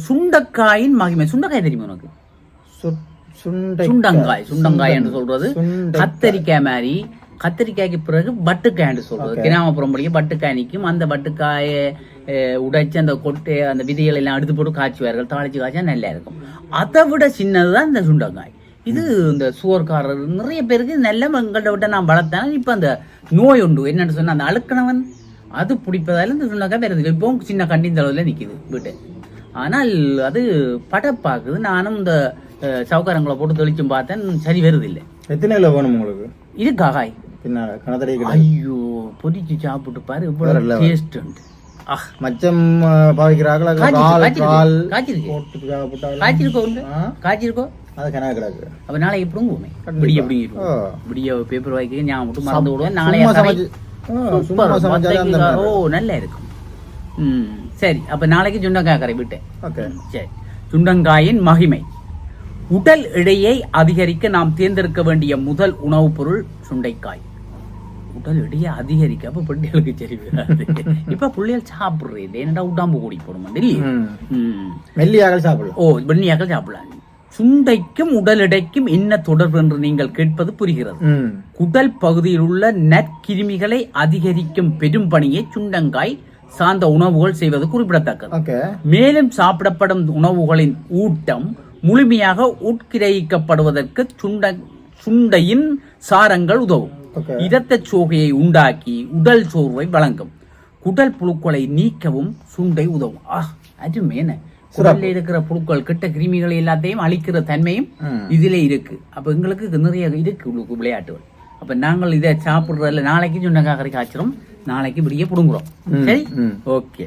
சுண்டக்காயின் மகிமை. சுண்டக்காய் தெரியுமா உனக்கு? சுண்டங்காய் என்று சொல்றது கத்தரிக்காய் மாதிரி. கத்திரிக்காய்க்கு பிறகு பட்டுக்காய்ன்னு சொல்றது. கிராமப்புறம் படிக்க பட்டுக்காய் நிற்கும். அந்த பட்டுக்காயை உடைச்சு அந்த கொட்டை அந்த விதைகள் எல்லாம் எடுத்து போட்டு காய்ச்சுவார்கள். தாளிச்சு காய்ச்சா நல்லா இருக்கும். அதை விட சின்னதுதான் இந்த சுண்டங்காய். இது இந்த சுவர்காரர் நிறைய பேருக்கு நல்ல எங்கள்கிட்ட விட்ட நான் வளர்த்தேன். இப்ப அந்த நோய் உண்டு என்னன்னு சொன்னா அந்த அழுக்கணவன் அது பிடிப்பதால இந்த சுண்டங்காய் வேறது இப்போ சின்ன கண்டின் தளவுல நிக்குது வீட்டு. ஆனால் அது படப்பாக்குது. நானும் இந்த சவுக்காரங்களை போட்டு தெளிச்சும் பார்த்தேன், சரி வருது இல்லை. எத்தனை கிலோ வேணும் உங்களுக்கு? இது காய் ஐயோ பொரிச்சு சாப்பிட்டு பாரு இவ்வளவு டேஸ்ட் உண்டு. மச்சம் பாவிக்கிறாங்களா? காய்ச்சிருக்கோ அப்ப நாளைக்கு பிடுங்குவோமே. விடிய விடிய பேப்பர் வாய்க்கு ஞாபகம் மட்டும் மறந்து விடுவேன். நாளைய ஓ நல்லா இருக்கும். சரி, அப்ப நாளைக்கு சுண்டங்காய் கரை விட்டேன். சரி, சுண்டங்காயின் மகிமை. உடல் எடையை அதிகரிக்க நாம் தேர்ந்தெடுக்க வேண்டிய முதல் உணவுப் பொருள் சுண்டைக்காய். உடல் எடையை அதிகரிக்க அப்ப பிள்ளைகளுக்கு சரி வராது. இப்ப பிள்ளைகள் சாப்பிடுறது என்னடா உடாம்பு கூடி போடும் மெல்லியாக சாப்பிடலாம். ஓ வெள்ளியாக சாப்பிடலாம். சுண்டைக்கும் உடல் எடைக்கும் என்ன தொடர்பு என்று நீங்கள் கேட்பது புரிகிறது. குடல் பகுதியில் உள்ள நற்கிருமிகளை அதிகரிக்கும் பெரும் பணியை சுண்டங்காய் சார்ந்த உணவுகள் செய்வது குறிப்பிடத்தக்கது. மேலும் சாப்பிடப்படும் உணவுகளின் ஊட்டம் முழுமையாக உட்கிரகிக்கப்படுவதற்கு சுண்டையின் சாரங்கள் உதவும். இரத்த சோகையை உண்டாக்கி உடல் சோர்வை வழங்கும். குடல் புழுக்களை நீக்கவும் சுண்டை உதவும். அருமையான குடல்ல இருக்கிற புழுக்கள் கிட்ட கிருமிகளை எல்லாத்தையும் அழிக்கிற தன்மையும் இதுல இருக்கு. அப்ப எங்களுக்கு நிறைய இருக்கு விளையாட்டுகள். அப்ப நாங்கள் இதை சாப்பிடுறதுல நாளைக்கு சுண்டங்காய் கறி காய்ச்சிரும், நாளைக்கு விடிய புடுங்குறோம். சரி, ஓகே.